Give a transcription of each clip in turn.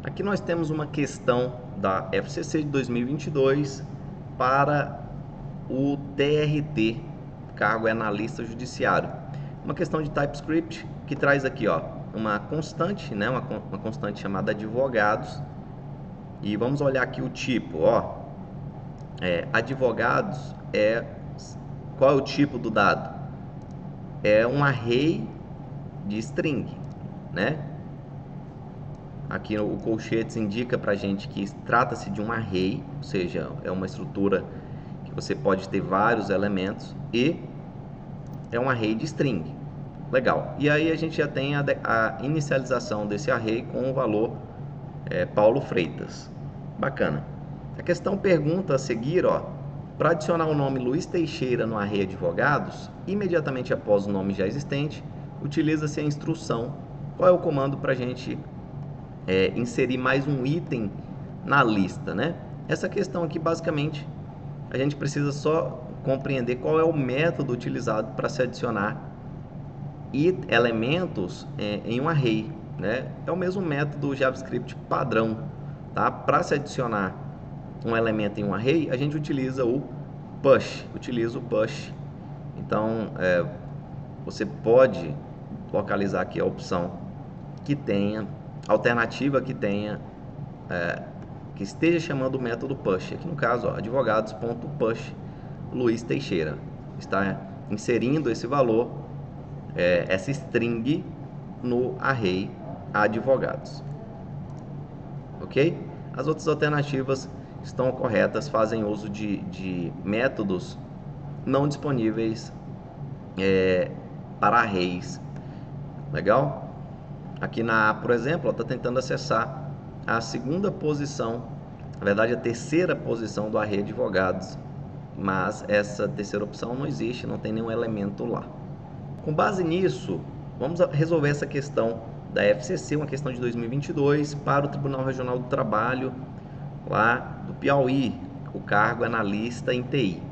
Aqui nós temos uma questão da FCC de 2022 para o TRT, cargo é analista judiciário. Uma questão de TypeScript que traz aqui, ó, uma constante, né, uma constante chamada advogados. E vamos olhar aqui o tipo, ó. Advogados qual é o tipo do dado? É um array de string, né? Aqui o colchetes indica pra gente que trata-se de um array, ou seja, é uma estrutura que você pode ter vários elementos e é um array de string. Legal. E aí a gente já tem a inicialização desse array com o valor Paulo Freitas. Bacana. A questão pergunta a seguir, ó, para adicionar o nome Luiz Teixeira no array advogados, imediatamente após o nome já existente, utiliza-se a instrução. Qual é o comando para a gente inserir mais um item na lista, né? Essa questão aqui, basicamente, a gente precisa só compreender qual é o método utilizado para se adicionar elementos em um array, né? É o mesmo método JavaScript padrão, tá? Para se adicionar um elemento em um array, a gente utiliza o push, Então, você pode localizar aqui a opção que tenha alternativa que tenha que esteja chamando o método push. Aqui no caso, advogados.push Luiz Teixeira. Está inserindo esse valor, essa string no array advogados. Ok? As outras alternativas estão corretas, fazem uso de métodos não disponíveis para arrays. Legal? Aqui por exemplo, está tentando acessar a segunda posição, na verdade a terceira posição do array advogados, mas essa terceira opção não existe, não tem nenhum elemento lá. Com base nisso, vamos resolver essa questão da FCC, uma questão de 2022, para o Tribunal Regional do Trabalho, lá do Piauí, o cargo analista em TI.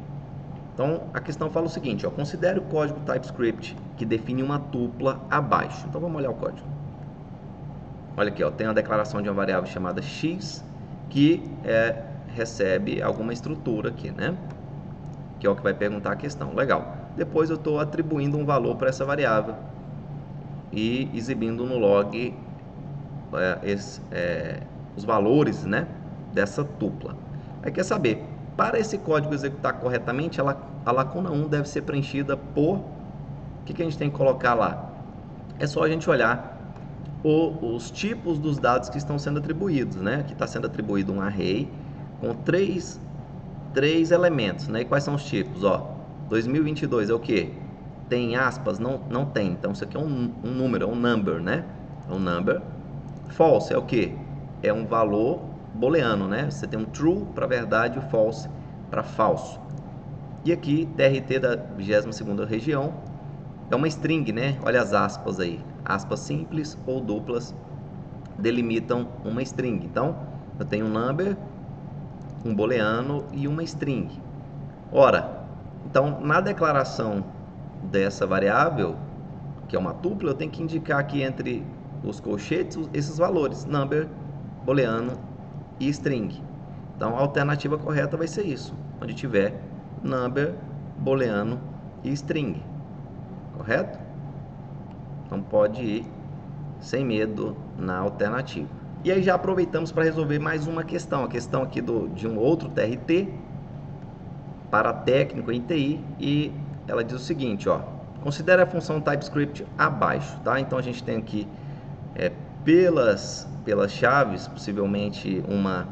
Então, a questão fala o seguinte, ó, considere o código TypeScript que define uma tupla abaixo. Então, vamos olhar o código. Olha aqui, ó, tem uma declaração de uma variável chamada x que recebe alguma estrutura aqui, né? Que é o que vai perguntar a questão. Legal. Depois eu estou atribuindo um valor para essa variável e exibindo no log os valores, né, dessa tupla. Aí quer saber, para esse código executar corretamente, a lacuna 1 deve ser preenchida por... O que a gente tem que colocar lá? É só a gente olhar os tipos dos dados que estão sendo atribuídos, né? Aqui está sendo atribuído um array com três elementos, né? E quais são os tipos? Ó, 2022 é o que? Tem aspas? Não tem. Então, isso aqui é um número, é um number, né? É um number. False é o que? É um valor booleano, né? Você tem um true para verdade e o false para falso. E aqui, TRT da 22ª região, é uma string, né? Olha as aspas aí. Aspas simples ou duplas delimitam uma string. Então, eu tenho um number, um booleano e uma string. Ora, então, na declaração dessa variável, que é uma tupla, eu tenho que indicar aqui entre os colchetes esses valores, number, booleano e string. Então, a alternativa correta vai ser isso, onde tiver number, booleano e string. Correto? Então, pode ir sem medo na alternativa. E aí já aproveitamos para resolver mais uma questão, a questão aqui de um outro TRT para técnico em TI, e ela diz o seguinte, ó, considere a função TypeScript abaixo, tá? Então a gente tem aqui pelas chaves, possivelmente uma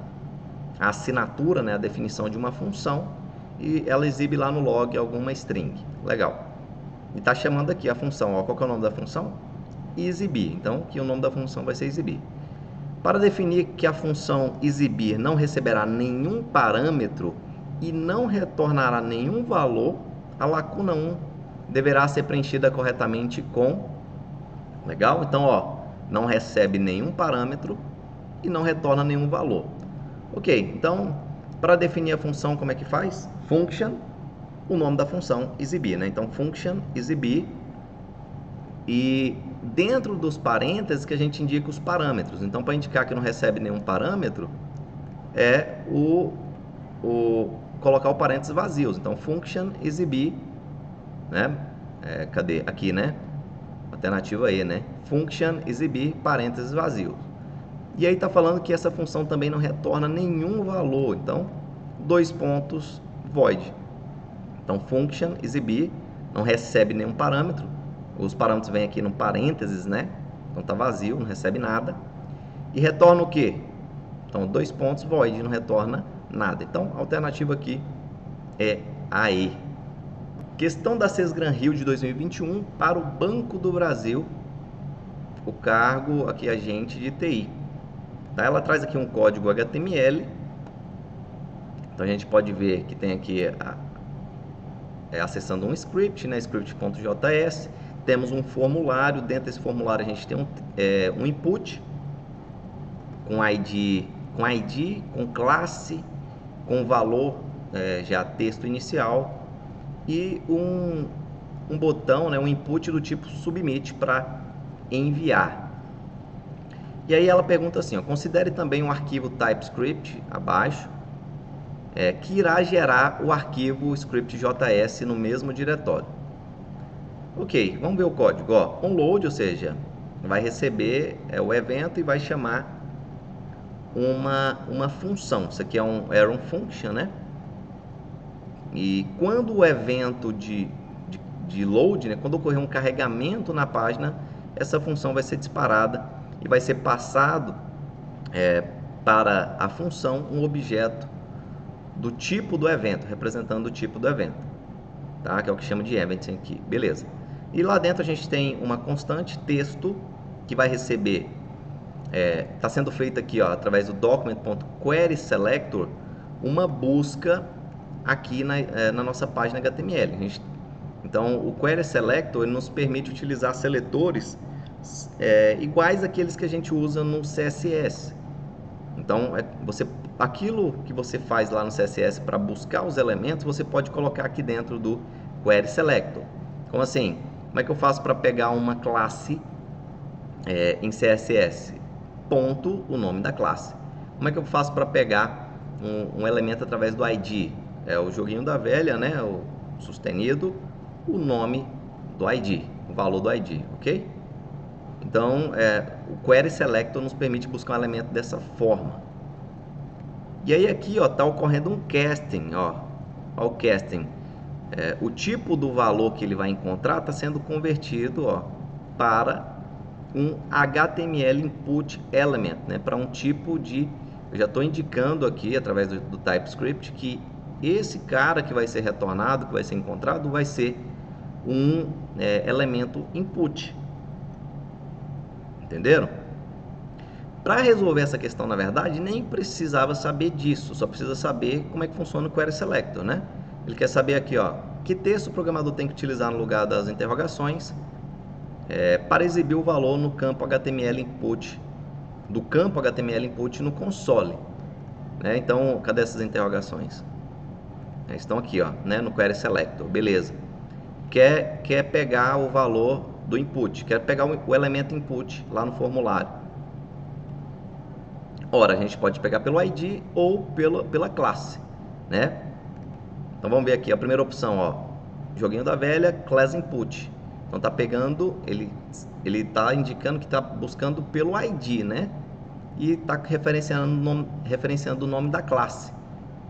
assinatura, né, a definição de uma função, e ela exibe lá no log alguma string. Legal. E está chamando aqui a função, ó, qual que é o nome da função? Exibir. Então, aqui o nome da função vai ser exibir. Para definir que a função exibir não receberá nenhum parâmetro e não retornará nenhum valor, a lacuna 1 deverá ser preenchida corretamente com... Legal? Então, ó, não recebe nenhum parâmetro e não retorna nenhum valor. Ok, então, para definir a função, como é que faz? Function, o nome da função, exibir, né? Então, function, exibir, E dentro dos parênteses que a gente indica os parâmetros. Então, para indicar que não recebe nenhum parâmetro, é colocar o parênteses vazios. Então, function exibir, né? Cadê? Aqui, né? Alternativa E, né? Function exibir parênteses vazios. E aí está falando que essa função também não retorna nenhum valor. Então, 2 pontos, void. Então, function exibir não recebe nenhum parâmetro. Os parâmetros vêm aqui no parênteses, né? Então tá vazio, não recebe nada. E retorna o quê? Então, 2 pontos, void, não retorna nada. Então, a alternativa aqui é a E. Questão da Sesgran Rio de 2021 para o Banco do Brasil, o cargo aqui agente de TI. Tá? Ela traz aqui um código HTML. Então, a gente pode ver que tem aqui acessando um script, né? Script.js. Temos um formulário, dentro desse formulário a gente tem um input com ID, com classe, com valor já texto inicial e um botão, né, um input do tipo submit para enviar. E aí ela pergunta assim, ó, considere também um arquivo TypeScript abaixo, que irá gerar o arquivo script.js no mesmo diretório. Ok, vamos ver o código. Ó, onload, ou seja, vai receber o evento e vai chamar uma função. Isso aqui é um function, né? E quando o evento de load, né, quando ocorrer um carregamento na página, essa função vai ser disparada e vai ser passado para a função um objeto do tipo do evento, representando o tipo do evento, tá? Que é o que chama de event aqui, beleza. E lá dentro a gente tem uma constante texto que vai receber, está sendo feita aqui, ó, através do document.querySelector, uma busca aqui na nossa página HTML. Então, o QuerySelector nos permite utilizar seletores iguais àqueles que a gente usa no CSS. Então, aquilo que você faz lá no CSS para buscar os elementos, você pode colocar aqui dentro do QuerySelector. Como assim? Como é que eu faço para pegar uma classe em CSS? Ponto, o nome da classe. Como é que eu faço para pegar um elemento através do ID? É o joguinho da velha, né? O sustenido, o nome do ID, o valor do ID, ok? Então, o QuerySelector nos permite buscar um elemento dessa forma. E aí aqui, ó, tá ocorrendo um casting, ó o casting. O tipo do valor que ele vai encontrar está sendo convertido, ó, para um HTML Input Element, né, para um tipo de... Eu já estou indicando aqui, através do TypeScript, que esse cara que vai ser retornado, que vai ser encontrado, vai ser um elemento input. Entenderam? Para resolver essa questão, na verdade, nem precisava saber disso, só precisa saber como é que funciona o QuerySelector, né? Ele quer saber aqui, ó, que texto o programador tem que utilizar no lugar das interrogações para exibir o valor no campo HTML Input, do campo HTML Input no console, né? Então, cadê essas interrogações? Estão aqui, ó, né, no QuerySelector, beleza. Quer pegar o valor do input, quer pegar o elemento input lá no formulário. Ora, a gente pode pegar pelo ID ou pela classe, né? Então vamos ver aqui, a primeira opção, ó, joguinho da velha, class input. Então tá pegando, ele tá indicando que tá buscando pelo ID, né? E tá referenciando o nome da classe,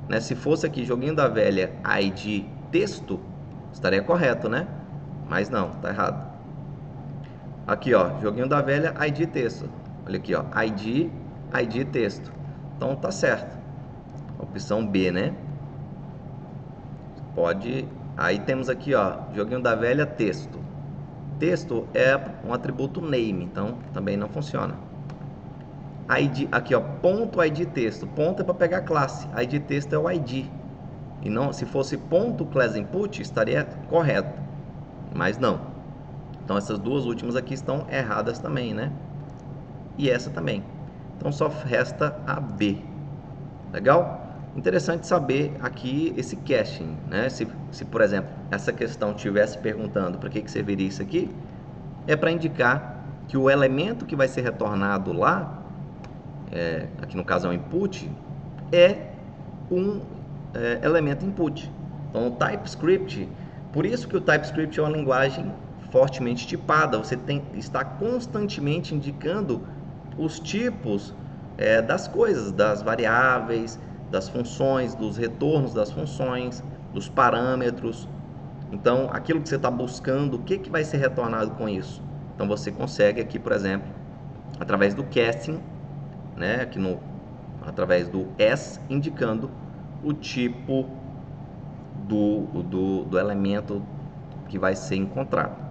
né? Se fosse aqui joguinho da velha ID texto, estaria correto, né? Mas não, tá errado. Aqui, ó, joguinho da velha ID texto. Olha aqui, ó, ID texto. Então tá certo. Opção B, né? Aí temos aqui, ó, joguinho da velha texto. Texto é um atributo name, então também não funciona. ID, aqui, ó, ponto ID texto. Ponto é para pegar a classe. ID texto é o ID. E não, se fosse ponto class input, estaria correto. Mas não. Então essas duas últimas aqui estão erradas também, né? E essa também. Então só resta a B. Legal? Interessante saber aqui esse caching, né? Se por exemplo, essa questão estivesse perguntando para que serviria isso aqui, é para indicar que o elemento que vai ser retornado lá, aqui no caso é o input, é um elemento input. Então o TypeScript, por isso que o TypeScript é uma linguagem fortemente tipada, você está constantemente indicando os tipos das coisas, das variáveis, das funções, dos retornos das funções, dos parâmetros. Então, aquilo que você está buscando, o que vai ser retornado com isso? Então, você consegue aqui, por exemplo, através do casting, né, aqui através do S, indicando o tipo do elemento que vai ser encontrado.